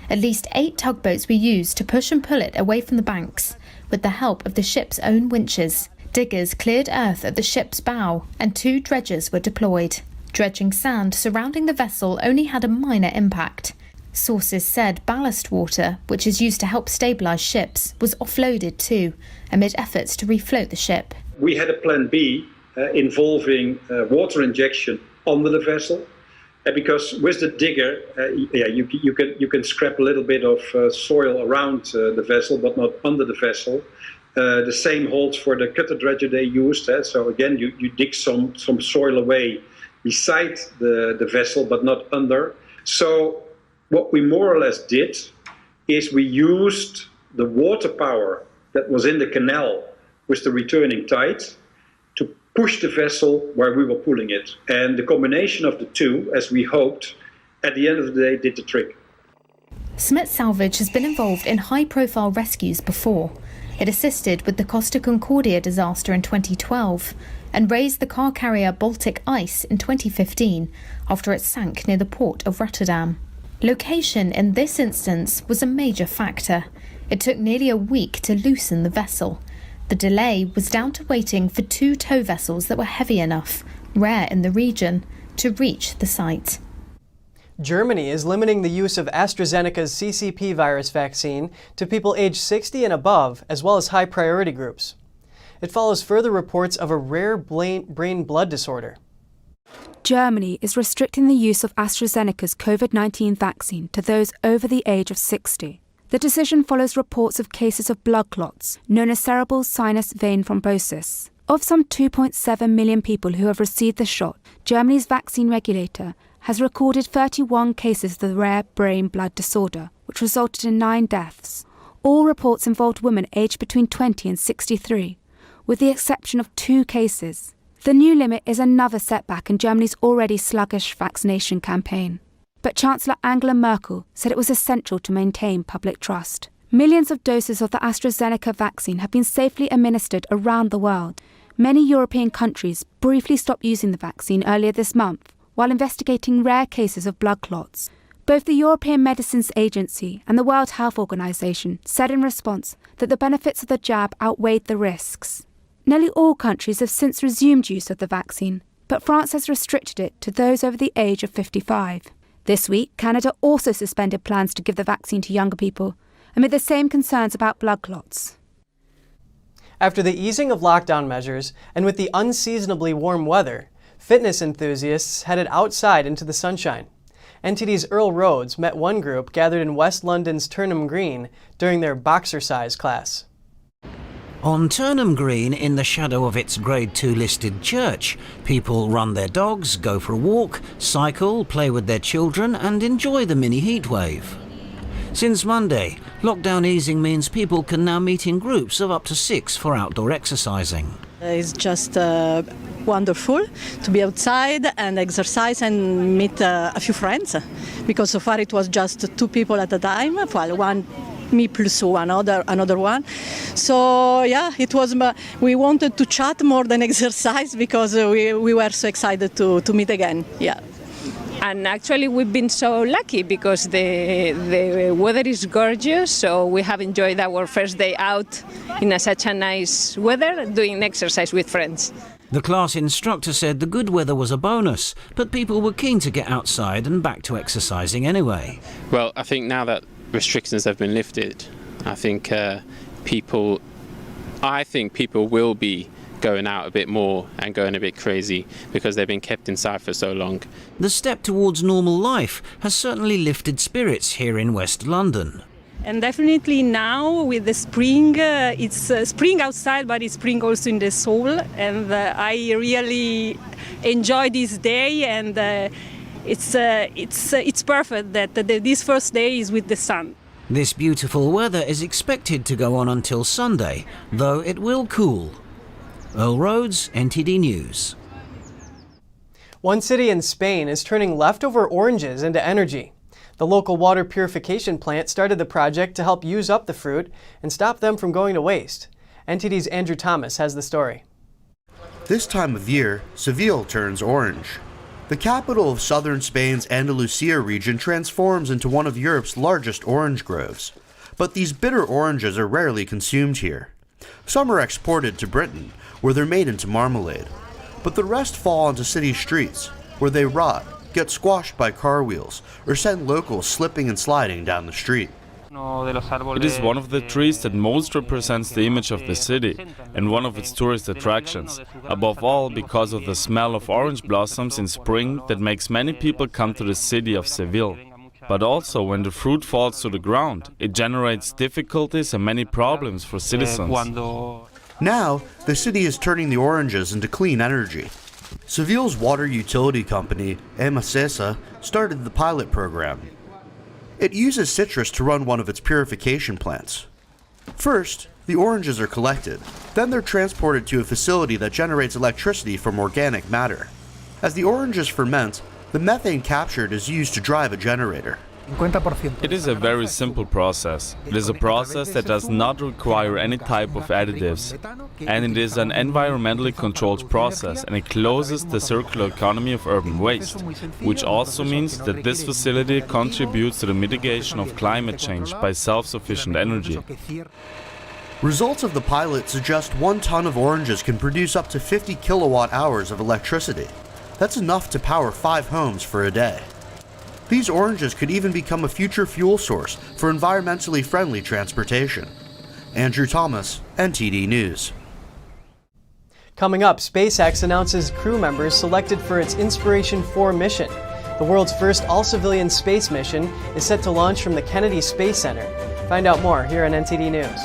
At least 8 tugboats were used to push and pull it away from the banks, with the help of the ship's own winches. Diggers cleared earth at the ship's bow, and 2 dredgers were deployed. Dredging sand surrounding the vessel only had a minor impact. Sources said ballast water, which is used to help stabilise ships, was offloaded too, amid efforts to refloat the ship. We had a plan B involving water injection under the vessel. Because with the digger, you can scrap a little bit of soil around the vessel, but not under the vessel. The same holds for the cutter dredger they used. So again, you dig some soil away beside the vessel, but not under. So what we more or less did is we used the water power that was in the canal with the returning tide to push the vessel where we were pulling it. And the combination of the two, as we hoped, at the end of the day did the trick. Smith Salvage has been involved in high-profile rescues before. It assisted with the Costa Concordia disaster in 2012 and raised the car carrier Baltic Ice in 2015 after it sank near the port of Rotterdam. Location in this instance was a major factor. It took nearly a week to loosen the vessel. The delay was down to waiting for 2 tow vessels that were heavy enough, rare in the region, to reach the site. Germany is limiting the use of AstraZeneca's CCP virus vaccine to people aged 60 and above, as well as high priority groups. It follows further reports of a rare brain blood disorder. Germany is restricting the use of AstraZeneca's COVID-19 vaccine to those over the age of 60. The decision follows reports of cases of blood clots, known as cerebral sinus vein thrombosis. Of some 2.7 million people who have received the shot, Germany's vaccine regulator has recorded 31 cases of the rare brain blood disorder, which resulted in 9 deaths. All reports involved women aged between 20 and 63, with the exception of 2 cases. The new limit is another setback in Germany's already sluggish vaccination campaign. But Chancellor Angela Merkel said it was essential to maintain public trust. Millions of doses of the AstraZeneca vaccine have been safely administered around the world. Many European countries briefly stopped using the vaccine earlier this month, while investigating rare cases of blood clots. Both the European Medicines Agency and the World Health Organization said in response that the benefits of the jab outweighed the risks. Nearly all countries have since resumed use of the vaccine, but France has restricted it to those over the age of 55. This week, Canada also suspended plans to give the vaccine to younger people, amid the same concerns about blood clots. After the easing of lockdown measures, and with the unseasonably warm weather, fitness enthusiasts headed outside into the sunshine. NTD's Earl Rhodes met one group gathered in West London's Turnham Green during their boxercise class. On Turnham Green, in the shadow of its Grade 2 listed church, people run their dogs, go for a walk, cycle, play with their children and enjoy the mini heatwave. Since Monday, lockdown easing means people can now meet in groups of up to 6 for outdoor exercising. It's just wonderful to be outside and exercise and meet a few friends, because so far it was just 2 people at a time, well, one me plus another one. So yeah, it was. We wanted to chat more than exercise because we were so excited to meet again. Yeah. And actually, we've been so lucky because the weather is gorgeous. So we have enjoyed our first day out in such a nice weather, doing exercise with friends. The class instructor said the good weather was a bonus, but people were keen to get outside and back to exercising anyway. Well, I think now that restrictions have been lifted, I think people will be going out a bit more and going a bit crazy because they've been kept inside for so long. The step towards normal life has certainly lifted spirits here in West London. And definitely now with the spring, it's spring outside, but it's spring also in the soul. And I really enjoy this day, and it's perfect that this first day is with the sun. This beautiful weather is expected to go on until Sunday, though it will cool. Earl Rhodes, NTD News. One city in Spain is turning leftover oranges into energy. The local water purification plant started the project to help use up the fruit and stop them from going to waste. NTD's Andrew Thomas has the story. This time of year, Seville turns orange. The capital of southern Spain's Andalusia region transforms into one of Europe's largest orange groves. But these bitter oranges are rarely consumed here. Some are exported to Britain, where they're made into marmalade. But the rest fall onto city streets, where they rot get squashed by car wheels, or send locals slipping and sliding down the street. It is one of the trees that most represents the image of the city and one of its tourist attractions, above all because of the smell of orange blossoms in spring that makes many people come to the city of Seville. But also, when the fruit falls to the ground, it generates difficulties and many problems for citizens. Now, the city is turning the oranges into clean energy. Seville's water utility company, Maskless, started the pilot program. It uses citrus to run one of its purification plants. First, the oranges are collected. Then they're transported to a facility that generates electricity from organic matter. As the oranges ferment, the methane captured is used to drive a generator. It is a very simple process. It is a process that does not require any type of additives. And it is an environmentally controlled process, and it closes the circular economy of urban waste, which also means that this facility contributes to the mitigation of climate change by self-sufficient energy. Results of the pilot suggest 1 ton of oranges can produce up to 50 kilowatt hours of electricity. That's enough to power 5 homes for a day. These oranges could even become a future fuel source for environmentally friendly transportation. Andrew Thomas, NTD News. Coming up, SpaceX announces crew members selected for its Inspiration 4 mission. The world's first all-civilian space mission is set to launch from the Kennedy Space Center. Find out more here on NTD News.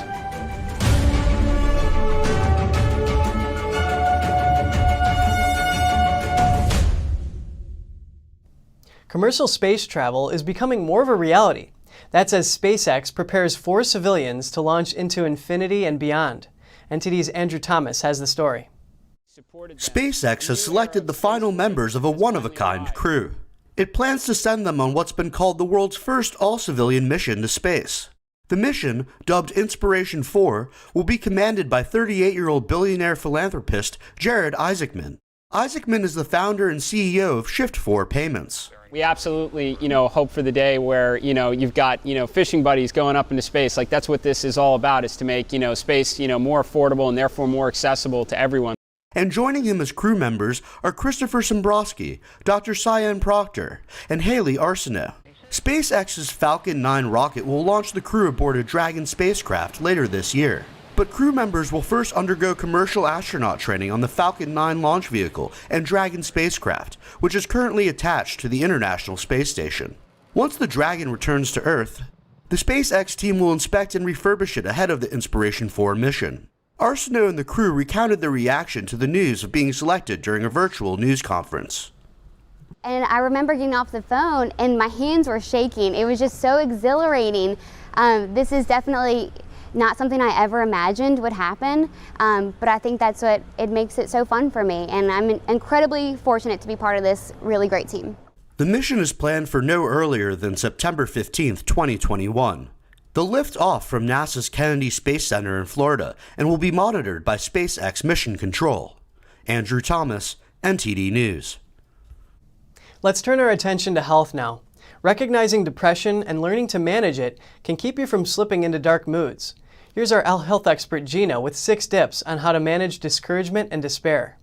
Commercial space travel is becoming more of a reality. That's as SpaceX prepares 4 civilians to launch into infinity and beyond. NTD's Andrew Thomas has the story. SpaceX has selected the final members of a one-of-a-kind crew. It plans to send them on what's been called the world's first all-civilian mission to space. The mission, dubbed Inspiration 4, will be commanded by 38-year-old billionaire philanthropist Jared Isaacman. Isaacman is the founder and CEO of Shift4 Payments. We absolutely, hope for the day where, you've got, fishing buddies going up into space. Like, that's what this is all about, is to make, space, more affordable and therefore more accessible to everyone. And joining him as crew members are Christopher Sombrowski, Dr. Cyan Proctor, and Haley Arsenault. SpaceX's Falcon 9 rocket will launch the crew aboard a Dragon spacecraft later this year. But crew members will first undergo commercial astronaut training on the Falcon 9 launch vehicle and Dragon spacecraft, which is currently attached to the International Space Station. Once the Dragon returns to Earth, the SpaceX team will inspect and refurbish it ahead of the Inspiration 4 mission. Arsenault and the crew recounted their reaction to the news of being selected during a virtual news conference. And I remember getting off the phone and my hands were shaking. It was just so exhilarating. This is definitely not something I ever imagined would happen, but I think that's what it makes it so fun for me, and I'm incredibly fortunate to be part of this really great team. The mission is planned for no earlier than September 15th, 2021. They'll lift off from NASA's Kennedy Space Center in Florida and will be monitored by SpaceX Mission Control. Andrew Thomas, NTD News. Let's turn our attention to health now. Recognizing depression and learning to manage it can keep you from slipping into dark moods. Here's our health expert Gina with 6 tips on how to manage discouragement and despair.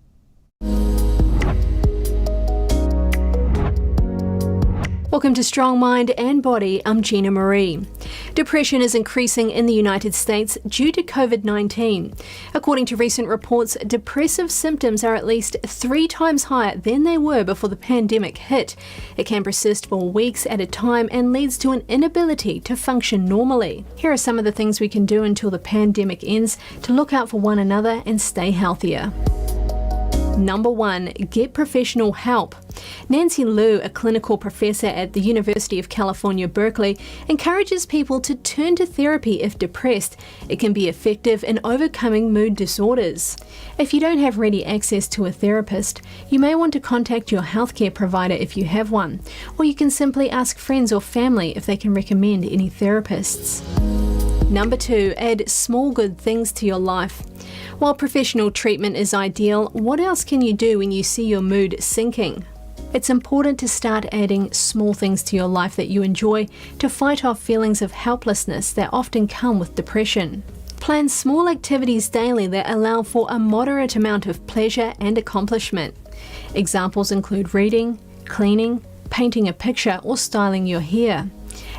Welcome to Strong Mind and Body. I'm Gina Marie. Depression is increasing in the United States due to COVID-19. According to recent reports, depressive symptoms are at least 3 times higher than they were before the pandemic hit. It can persist for weeks at a time and leads to an inability to function normally. Here are some of the things we can do until the pandemic ends to look out for one another and stay healthier. Number 1, get professional help. Nancy Liu, a clinical professor at the University of California, Berkeley, encourages people to turn to therapy if depressed. It can be effective in overcoming mood disorders. If you don't have ready access to a therapist, you may want to contact your healthcare provider if you have one, or you can simply ask friends or family if they can recommend any therapists. Number 2, add small good things to your life. While professional treatment is ideal, what else can you do when you see your mood sinking? It's important to start adding small things to your life that you enjoy to fight off feelings of helplessness that often come with depression. Plan small activities daily that allow for a moderate amount of pleasure and accomplishment. Examples include reading, cleaning, painting a picture, or styling your hair.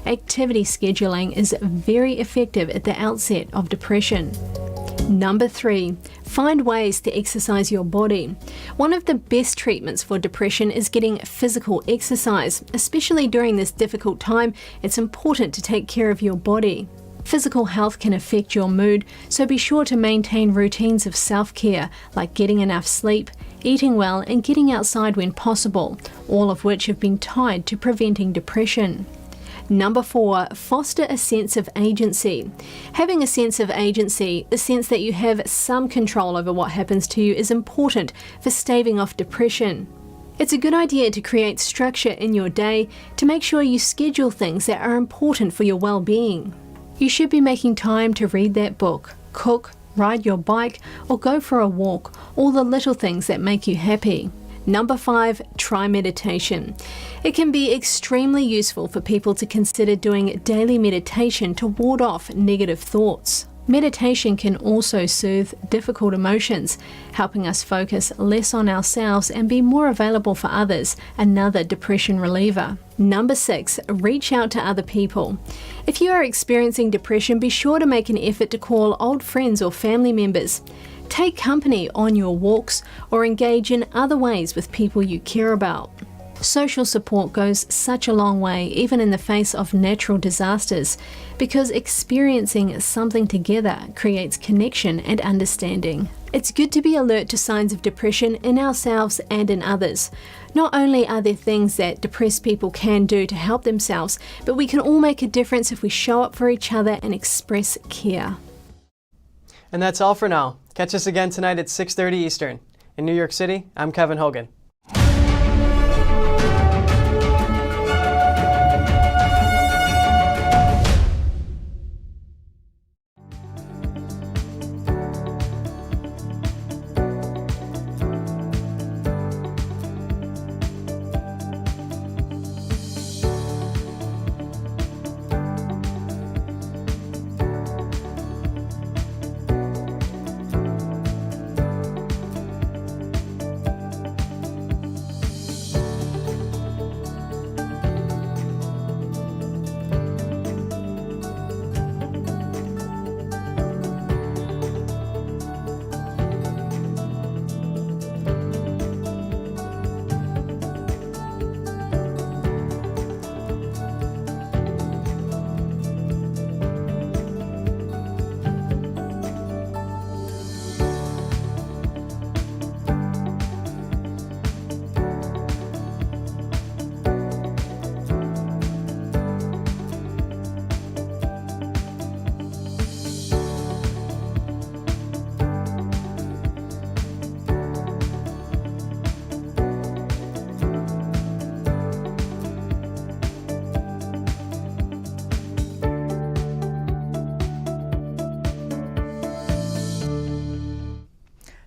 Activity scheduling is very effective at the outset of depression. Number 3, find ways to exercise your body. One of the best treatments for depression is getting physical exercise. Especially during this difficult time, it's important to take care of your body. Physical health can affect your mood, so be sure to maintain routines of self-care, like getting enough sleep, eating well, and getting outside when possible, all of which have been tied to preventing depression. Number 4, foster a sense of agency. Having a sense of agency, the sense that you have some control over what happens to you, is important for staving off depression. It's a good idea to create structure in your day to make sure you schedule things that are important for your well-being. You should be making time to read that book, cook, ride your bike, or go for a walk, all the little things that make you happy. Number 5, try meditation. It can be extremely useful for people to consider doing daily meditation to ward off negative thoughts. Meditation can also soothe difficult emotions, helping us focus less on ourselves and be more available for others, another depression reliever. Number 6, reach out to other people. If you are experiencing depression, be sure to make an effort to call old friends or family members. Take company on your walks or engage in other ways with people you care about. Social support goes such a long way, even in the face of natural disasters, because experiencing something together creates connection and understanding. It's good to be alert to signs of depression in ourselves and in others. Not only are there things that depressed people can do to help themselves, but we can all make a difference if we show up for each other and express care. And that's all for now. Catch us again tonight at 6:30 Eastern. In New York City, I'm Kevin Hogan.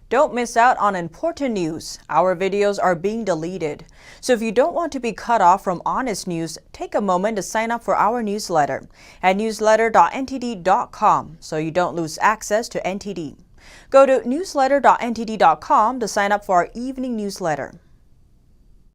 Don't miss out on important news. Our videos are being deleted. So if you don't want to be cut off from honest news, take a moment to sign up for our newsletter at newsletter.ntd.com so you don't lose access to NTD. Go to newsletter.ntd.com to sign up for our evening newsletter.